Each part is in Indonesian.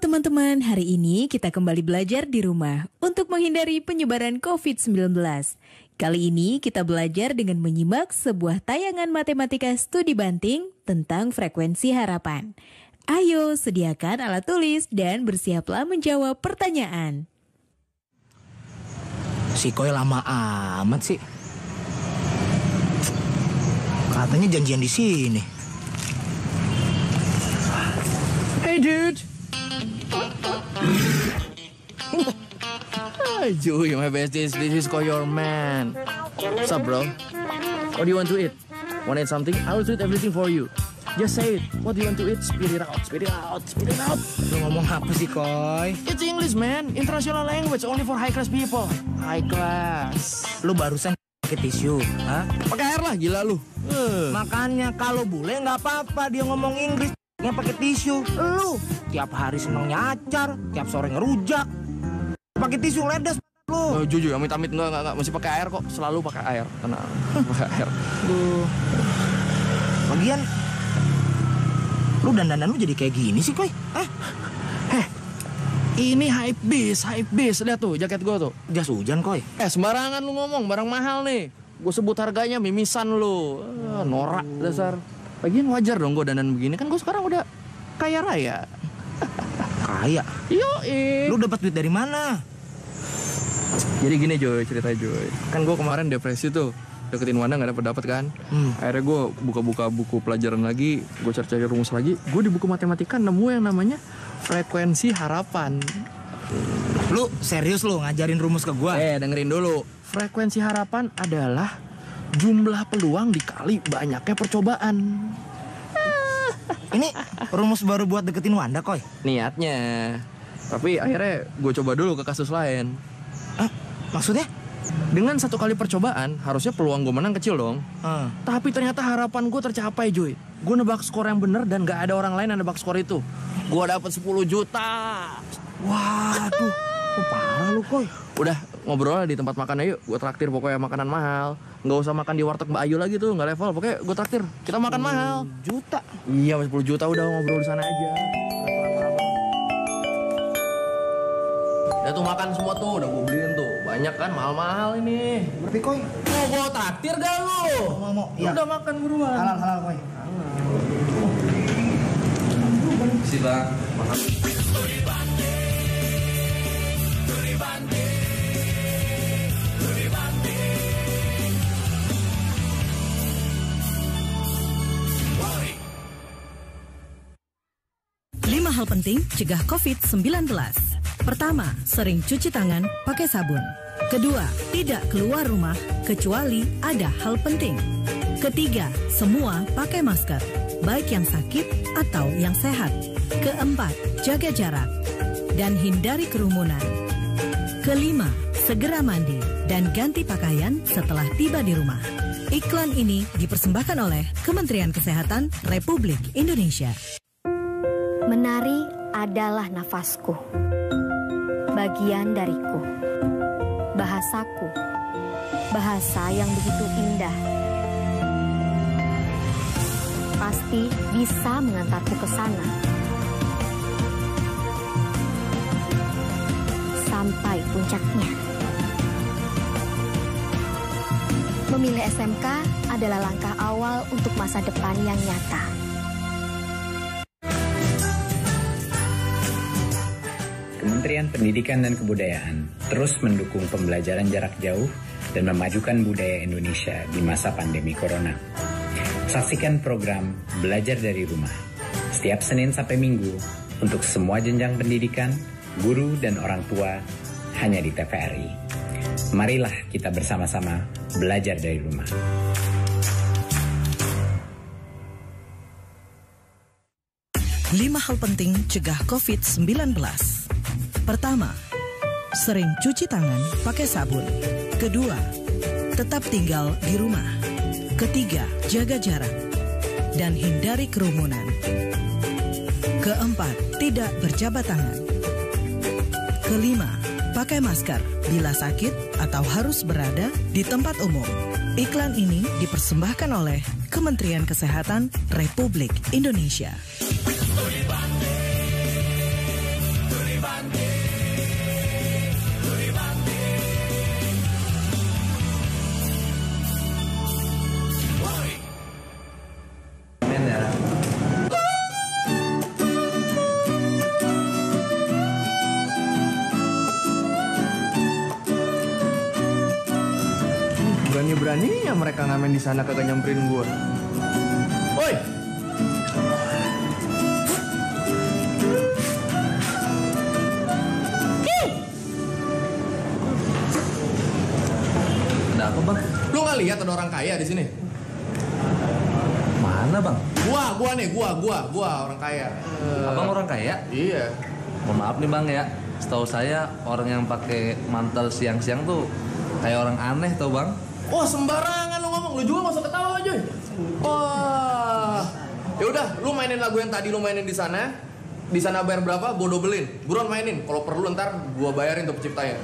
teman-teman, hari ini kita kembali belajar di rumah untuk menghindari penyebaran COVID-19. Kali ini kita belajar dengan menyimak sebuah tayangan matematika studi banting tentang frekuensi harapan. Ayo, sediakan alat tulis dan bersiaplah menjawab pertanyaan. Si Koi lama amat sih. Katanya janjian di sini. Hey dude. Hi Joey, my besties. This is Koi your man. What's up, bro? What do you want to eat? Want to eat something? I will treat everything for you. Just say it. What do you want to eat? Spit it out. Spit it out. Spit it out. Lu ngomong apa sih, Koi? It's English, man. International language only for high class people. High class. Lu barusan pakai tisu, hah? Pakai air lah, gila lu. Makanya kalau bule nggak apa-apa dia ngomong Inggris. Yang pakai tisu, lu tiap hari seneng nyacar, tiap sore ngerujak, pakai tisu ledes lu. Jujur, amit-amit enggak, masih pakai air kok, selalu pakai air, tenang, pakai air. Lagian, lu dandanan lu jadi kayak gini sih, Koi? Ini hype beast, lihat tuh jaket gua tuh. Jas hujan, Koi. Sembarangan lu ngomong, barang mahal nih. Gue sebut harganya mimisan lu, norak dasar. Lagian wajar dong gue dandan begini, kan gue sekarang udah kaya raya. Kaya? Yoi. Lu dapat duit dari mana? Jadi gini Joy, cerita Joy. Kan gue kemarin depresi tuh, deketin Wanda gak dapet kan. Akhirnya gue buka-buka buku pelajaran lagi, gue cari-cari rumus lagi. Gue di buku matematika nemu yang namanya frekuensi harapan. Lu serius lu ngajarin rumus ke gue? Dengerin dulu. Frekuensi harapan adalah jumlah peluang dikali banyaknya percobaan. Ini rumus baru buat deketin Wanda, Koi? Niatnya. Tapi akhirnya gue coba dulu ke kasus lain. Maksudnya? Dengan satu kali percobaan, harusnya peluang gue menang kecil dong. Tapi ternyata harapan gue tercapai, Joy. Gue nebak skor yang bener dan gak ada orang lain yang nebak skor itu. Gue dapet 10 juta. Waduh, parah lu, Koi. Udah, ngobrol di tempat makan yuk. Gue traktir pokoknya makanan mahal. Nggak usah makan di warteg Mbak Ayu lagi tuh, nggak level. Pokoknya gue traktir. Kita makan mahal. Juta? Iya, 10 juta udah ngobrol di sana aja. Udah tuh makan semua tuh, udah gue beliin tuh. Banyak kan, mahal-mahal ini. Berarti, Koi? Mau gue traktir gak lu? Mau. Iya. Udah makan buruan. Halal, Koi. Sih, Bang. Makan. 5 hal penting cegah COVID-19. Pertama, sering cuci tangan pakai sabun. Kedua, tidak keluar rumah kecuali ada hal penting. Ketiga, semua pakai masker, baik yang sakit atau yang sehat. Keempat, jaga jarak dan hindari kerumunan. Kelima, segera mandi dan ganti pakaian setelah tiba di rumah. Iklan ini dipersembahkan oleh Kementerian Kesehatan Republik Indonesia. Menari adalah nafasku, bagian dariku, bahasaku, bahasa yang begitu indah. Pasti bisa mengantarku ke sana. Sampai puncaknya. Memilih SMK adalah langkah awal untuk masa depan yang nyata. Kementerian Pendidikan dan Kebudayaan terus mendukung pembelajaran jarak jauh dan memajukan budaya Indonesia di masa pandemi Corona. Saksikan program Belajar dari Rumah setiap Senin sampai Minggu untuk semua jenjang pendidikan, guru dan orang tua hanya di TVRI. Marilah kita bersama-sama belajar dari rumah. Lima hal penting cegah COVID-19. Pertama, sering cuci tangan pakai sabun. Kedua, tetap tinggal di rumah. Ketiga, jaga jarak dan hindari kerumunan. Keempat, tidak berjabat tangan. Kelima, pakai masker bila sakit atau harus berada di tempat umum. Iklan ini dipersembahkan oleh Kementerian Kesehatan Republik Indonesia. Berani-beraninya mereka ngamen di sana kagak nyamperin gua. Woi. Ada apa, Bang? Lu nggak lihat ada orang kaya di sini? Mana, Bang? Gua orang kaya. Abang orang kaya? Iya. Mohon maaf nih, Bang ya. Setahu saya orang yang pakai mantel siang-siang tuh kayak orang aneh tau, Bang. Wah, sembarangan lu ngomong. Lu juga nggak usah ketawa, Joy. Wah. Ya udah, lu mainin lagu yang tadi lu mainin di sana. Di sana bayar berapa? Gua dobelin. Buruan mainin. Kalau perlu ntar gua bayarin tuh penciptanya.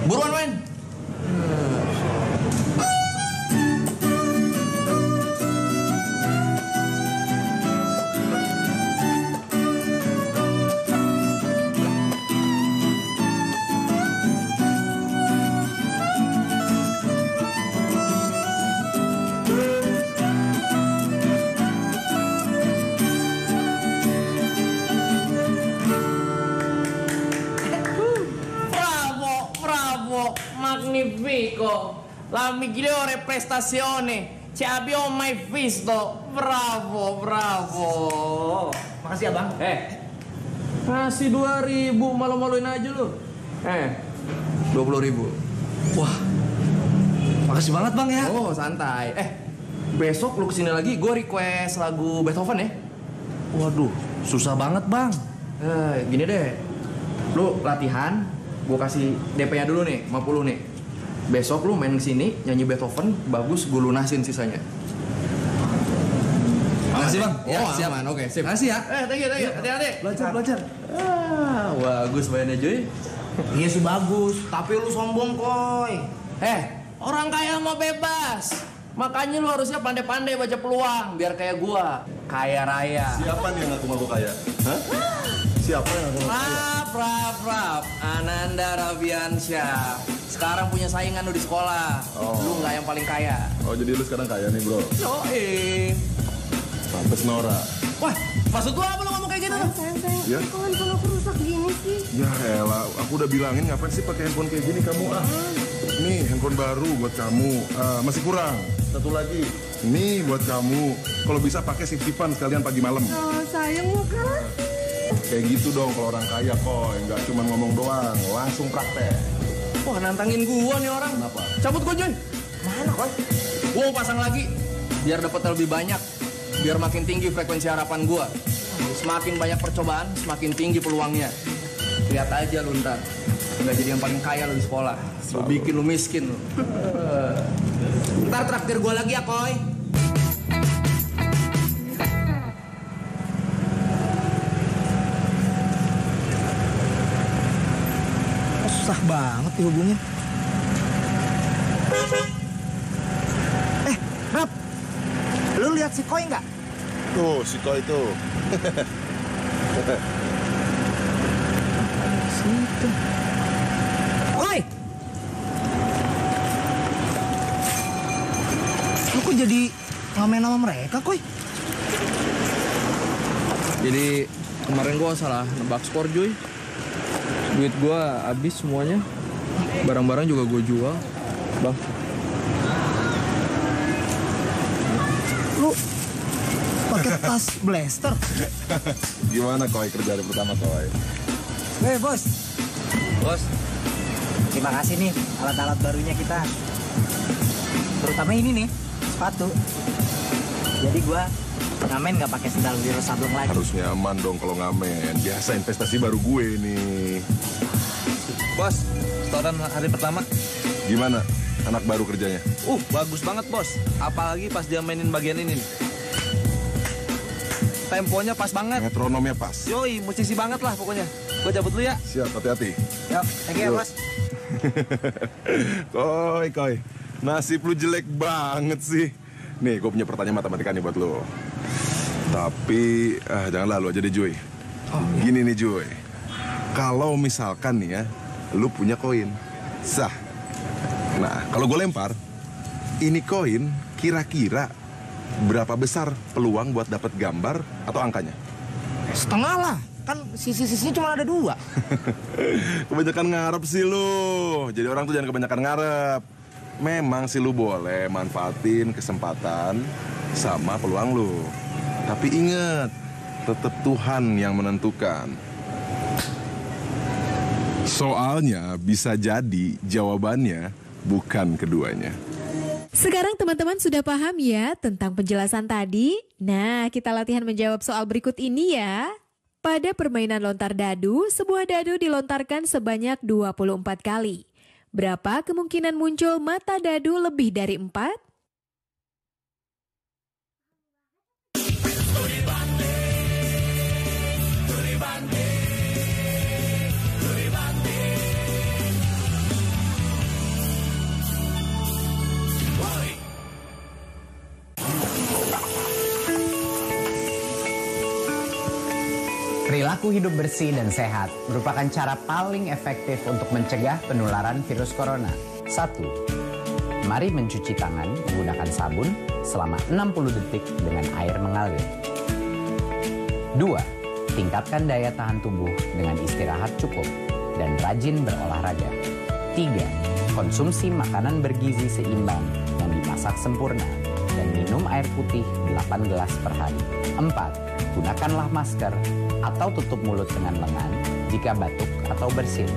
Buruan main. Magnifico, la migliore prestazione, ci abbiamo mai visto, bravo. Makasih abang. Kasih 2.000, malu-maluin aja lu. 20.000. Wah, makasih banget, Bang ya. Oh, santai. Besok lu kesini lagi, gue request lagu Beethoven ya. Waduh, susah banget, Bang. Gini deh, lu latihan, gue kasih DP-nya dulu nih, 50 nih. Besok lu main kesini, nyanyi Beethoven, bagus, gue lunasin sisanya. Makasih, Bang. Ya, siap. Aman, oke, sip. Makasih ya. Thank you, hati-hati. Belajar. Bagus mainnya, Joy. Iya sih bagus, tapi lu sombong koy. Orang kaya mau bebas. Makanya lu harusnya pandai-pandai baca peluang, biar kayak gua, kaya raya. Siapa nih yang ngaku-ngaku kaya? Hah? Siapa yang ngaku-ngaku kaya? Rap, Ananda Rabiansyah. Sekarang punya saingan lu di sekolah. Lu nggak yang paling kaya. Oh, jadi lu sekarang kaya nih, bro? Yoi. Pantes Nora. Wah, maksud lu apa lu ngomong kayak gitu? Sayang, Ya? kok handphone aku rusak gini sih? Ya elah, aku udah bilangin ngapain sih pakai handphone kayak gini kamu Nih, handphone baru buat kamu. Masih kurang. Satu lagi. Nih buat kamu. Kalau bisa pakai sip-sipan sekalian pagi malam. Oh, sayang kan? Kayak gitu dong kalau orang kaya kok. Nggak cuma ngomong doang, langsung praktek. Wah, nantangin gua nih orang. Kenapa? Cabut gua, Joy. Mana koy? Gua mau pasang lagi, biar dapat lebih banyak, biar makin tinggi frekuensi harapan gua. Semakin banyak percobaan, semakin tinggi peluangnya. Lihat aja lu ntar, nggak jadi yang paling kaya lu di sekolah. Lu bikin lu miskin lu. Ntar traktir gua lagi ya koy. Susah banget dihubungin. Rap, lu lihat si Koy nggak? Tuh, si Koi itu. Situ. Koy! Lu kok jadi ngamen sama mereka, Koy? Jadi kemarin gua salah nebak skor, Joy. Duit gua habis semuanya. Barang-barang juga gua jual. Bang. Lu pakai tas blaster? Gimana Koi kerja hari pertama Koi? Bos. Bos, Terima kasih nih alat-alat barunya kita. Terutama ini nih, sepatu. Jadi gua ngamen nggak pakai sendal wiro sableng lagi. Harus nyaman dong kalau ngamen. Biasa investasi baru gue nih. Bos, setoran hari pertama. Gimana anak baru kerjanya? Bagus banget, Bos. Apalagi pas dia mainin bagian ini nih. Temponya pas banget. Metronomnya pas. Yoi, musisi banget lah pokoknya. Gue cabut dulu ya. Siap, hati-hati. Yuk, thank you ya, Bos. Koi. Nasib lu jelek banget sih. Nih, gue punya pertanyaan matematika nih buat lo. Tapi, janganlah lu aja deh, Joy. Gini nih, Joy. Kalau misalkan nih ya, lu punya koin. Sah. Nah, kalau gue lempar, ini koin kira-kira berapa besar peluang buat dapat gambar atau angkanya? Setengah lah. Kan sisi-sisinya cuma ada 2. Kebanyakan ngarep sih lu. Jadi orang tuh jangan kebanyakan ngarep. memang sih lu boleh manfaatin kesempatan sama peluang lu. Tapi ingat, tetap Tuhan yang menentukan. Soalnya bisa jadi jawabannya bukan keduanya. Sekarang teman-teman sudah paham ya tentang penjelasan tadi? Nah, kita latihan menjawab soal berikut ini ya. Pada permainan lontar dadu, sebuah dadu dilontarkan sebanyak 24 kali. Berapa kemungkinan muncul mata dadu lebih dari 4? Perilaku hidup bersih dan sehat merupakan cara paling efektif untuk mencegah penularan virus corona. 1. Mari mencuci tangan menggunakan sabun selama 60 detik dengan air mengalir. 2. Tingkatkan daya tahan tubuh dengan istirahat cukup dan rajin berolahraga. 3. Konsumsi makanan bergizi seimbang yang dimasak sempurna dan minum air putih 8 gelas per hari. 4. Gunakanlah masker atau tutup mulut dengan lengan jika batuk atau bersin.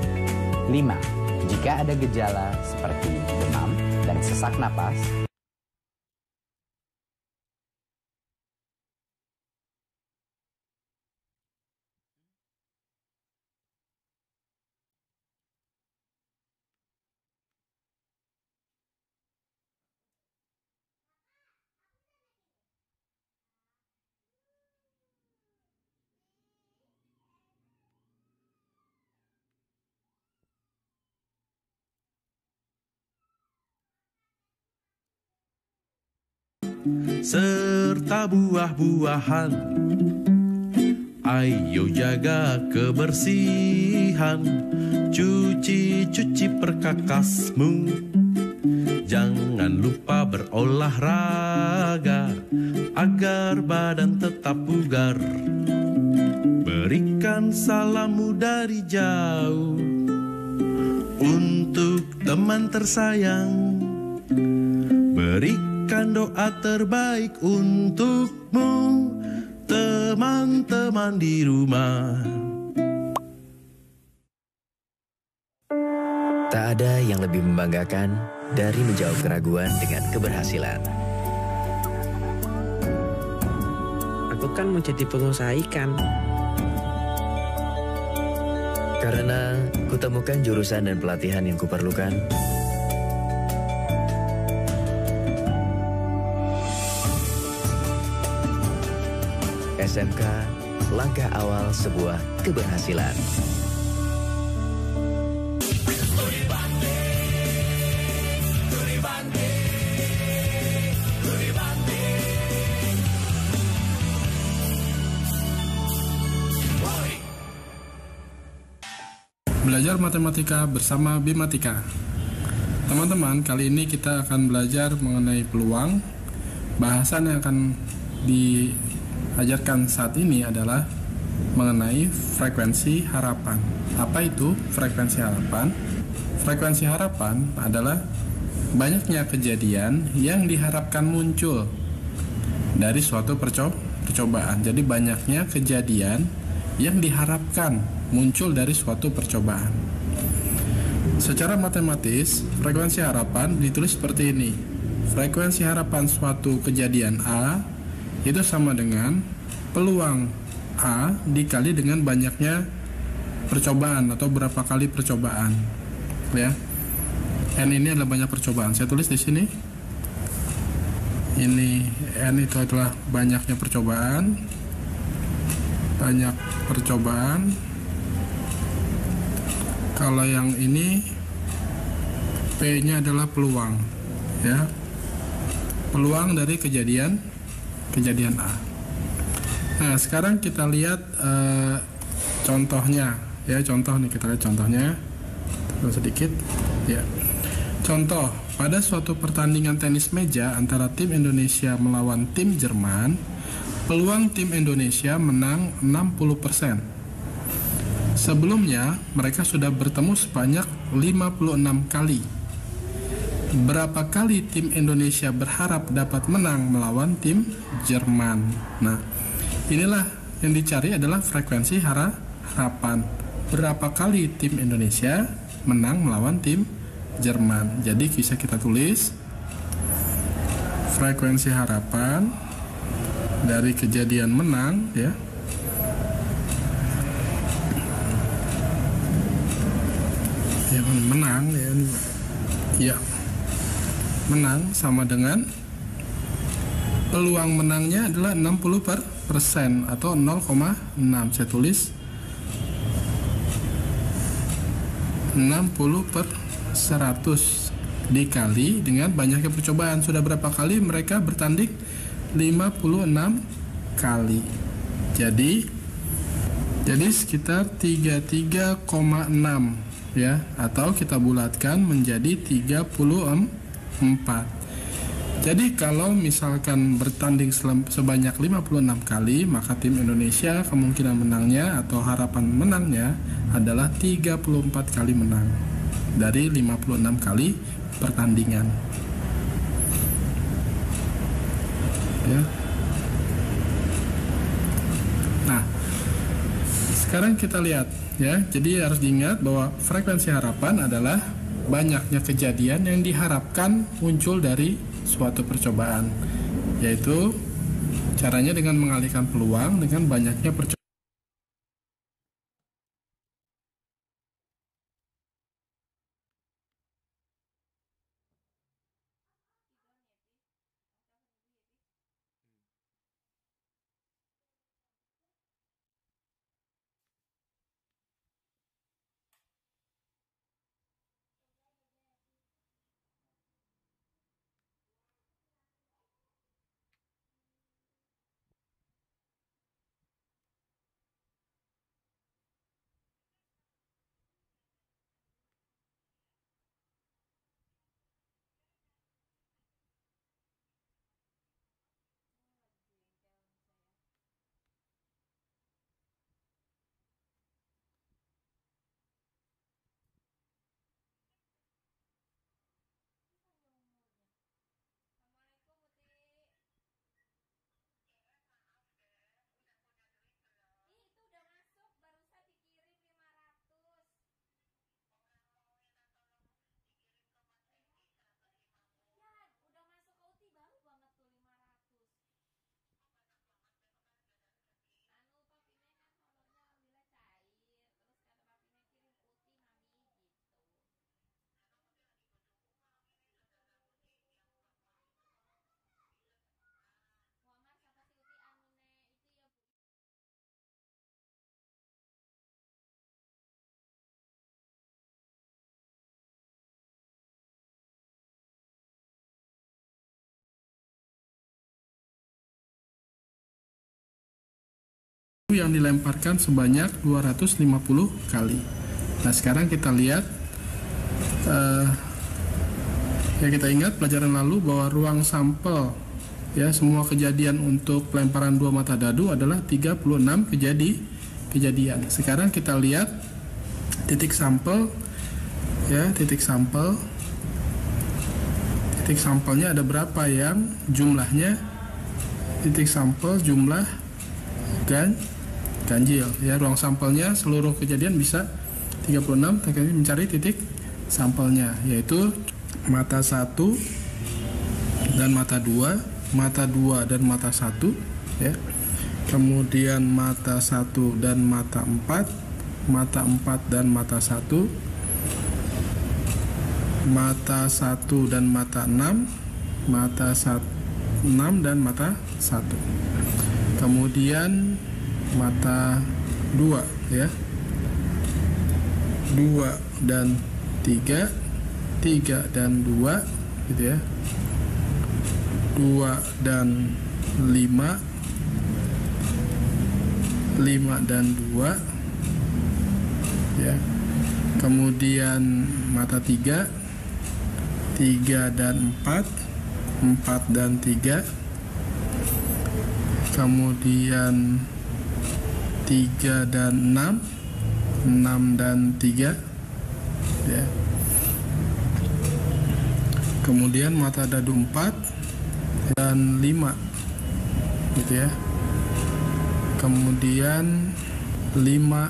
5. Jika ada gejala seperti demam dan sesak napas, serta buah-buahan. Ayo jaga kebersihan, cuci perkakasmu. Jangan lupa berolahraga agar badan tetap bugar. Berikan salammu dari jauh untuk teman tersayang. Berikan doa terbaik untukmu, teman-teman di rumah. Tak ada yang lebih membanggakan dari menjawab keraguan dengan keberhasilan. Aku kan mau jadi pengusaha ikan. Karena kutemukan jurusan dan pelatihan yang kuperlukan. SMK, langkah awal sebuah keberhasilan. Belajar matematika bersama Bimatika. Teman-teman, kali ini kita akan belajar mengenai peluang. Bahasan yang akan diajarkan saat ini adalah mengenai frekuensi harapan. Apa itu frekuensi harapan? Frekuensi harapan adalah banyaknya kejadian yang diharapkan muncul dari suatu percobaan. Jadi banyaknya kejadian yang diharapkan muncul dari suatu percobaan. Secara matematis, frekuensi harapan ditulis seperti ini. Frekuensi harapan suatu kejadian A itu sama dengan peluang A dikali dengan banyaknya percobaan atau berapa kali percobaan. Ya. N ini adalah banyak percobaan. Saya tulis di sini. Ini N itu adalah banyaknya percobaan. Banyak percobaan. Kalau yang ini P-nya adalah peluang, ya. Peluang dari kejadian A. Nah, sekarang kita lihat contohnya, ya. Contoh nih, kita lihat contohnya. Terus sedikit, ya. Contoh, pada suatu pertandingan tenis meja antara tim Indonesia melawan tim Jerman, peluang tim Indonesia menang 60%. Sebelumnya, mereka sudah bertemu sebanyak 56 kali. berapa kali tim Indonesia berharap dapat menang melawan tim Jerman. Nah, inilah yang dicari adalah frekuensi harapan. Berapa kali tim Indonesia menang melawan tim Jerman. Jadi bisa kita tulis frekuensi harapan dari kejadian menang ya. Menang ya. Ya. Menang sama dengan peluang menangnya adalah 60% atau 0,6. Saya tulis 60/100 dikali dengan banyaknya percobaan. Sudah berapa kali mereka bertanding? 56 kali. Jadi sekitar 33,6 ya, atau kita bulatkan menjadi 34. Jadi kalau misalkan bertanding sebanyak 56 kali, maka tim Indonesia kemungkinan menangnya atau harapan menangnya adalah 34 kali menang dari 56 kali pertandingan. Ya. Nah, sekarang kita lihat ya. Jadi harus diingat bahwa frekuensi harapan adalah banyaknya kejadian yang diharapkan muncul dari suatu percobaan, yaitu caranya dengan mengalihkan peluang dengan banyaknya percobaan. Yang dilemparkan sebanyak 250 kali. Nah, sekarang kita lihat ya, kita ingat pelajaran lalu bahwa ruang sampel ya, semua kejadian untuk pelemparan dua mata dadu adalah 36 kejadian. Sekarang kita lihat titik sampel ya, titik sampelnya ada berapa yang jumlahnya, titik sampel jumlah ganjil ya. Ruang sampelnya seluruh kejadian bisa 36, tapi mencari titik sampelnya, yaitu mata 1 dan mata 2, mata 2 dan mata 1 ya. Kemudian mata 1 dan mata 4, mata 4 dan mata 1, mata 1 dan mata 6, mata 6 dan mata 1. Kemudian mata 2 ya, 2 dan 3, 3 dan 2 gitu ya, 2 dan 5, 5 dan 2 ya. Kemudian mata 3, 3 dan 4, 4 dan 3. Kemudian 3 dan 6, 6 dan 3 ya. kemudian mata dadu 4 dan 5 gitu ya, kemudian 5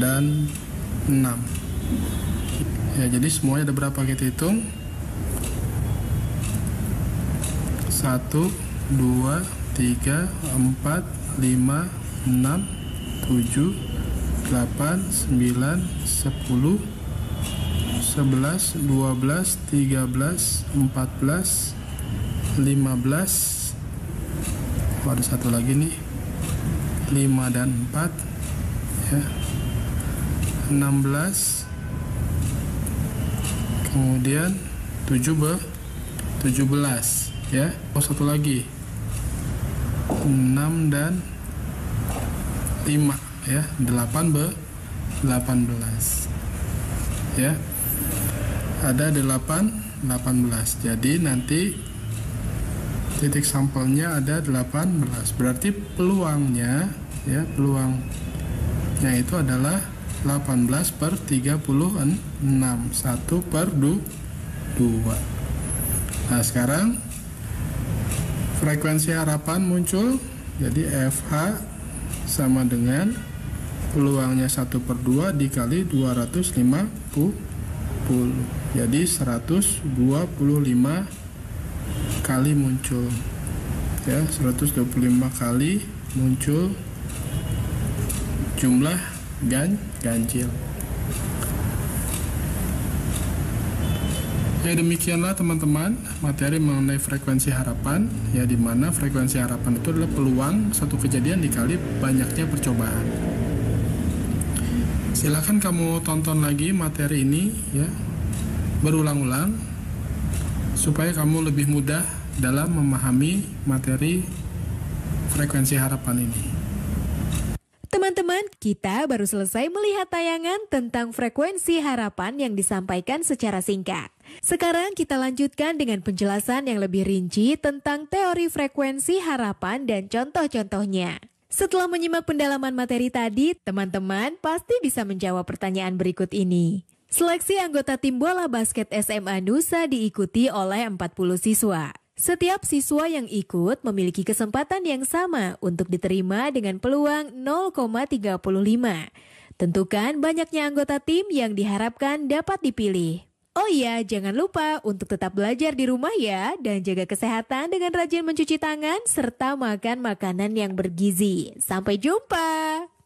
dan 6 ya. Jadi semuanya ada berapa kita hitung? 1, 2, 3, 4, 5, 6, 7, 8, 9, 10, 11, 12, 13, 14, 15. Oh, ada satu lagi nih, 5 dan 4 ya, 16, kemudian 17 ya. Oh, satu lagi, 6 dan 5 ya, 18 ya. Ada 18. Jadi nanti titik sampelnya ada 18. Berarti peluangnya ya, peluangnya itu adalah 18 per 36, 1 per 2. Nah, sekarang frekuensi harapan muncul. Jadi FH sama dengan peluangnya 1 per 2 dikali 250. Jadi 125 kali muncul ya, 125 kali muncul jumlah ganjil. Ya, demikianlah teman-teman materi mengenai frekuensi harapan ya, di mana frekuensi harapan itu adalah peluang satu kejadian dikali banyaknya percobaan. Silakan kamu tonton lagi materi ini ya, berulang-ulang supaya kamu lebih mudah dalam memahami materi frekuensi harapan ini. Teman-teman, kita baru selesai melihat tayangan tentang frekuensi harapan yang disampaikan secara singkat. Sekarang kita lanjutkan dengan penjelasan yang lebih rinci tentang teori frekuensi harapan dan contoh-contohnya. Setelah menyimak pendalaman materi tadi, teman-teman pasti bisa menjawab pertanyaan berikut ini. Seleksi anggota tim bola basket SMA Nusa diikuti oleh 40 siswa. Setiap siswa yang ikut memiliki kesempatan yang sama untuk diterima dengan peluang 0,35. Tentukan banyaknya anggota tim yang diharapkan dapat dipilih. Oh iya, jangan lupa untuk tetap belajar di rumah ya, dan jaga kesehatan dengan rajin mencuci tangan serta makan makanan yang bergizi. Sampai jumpa!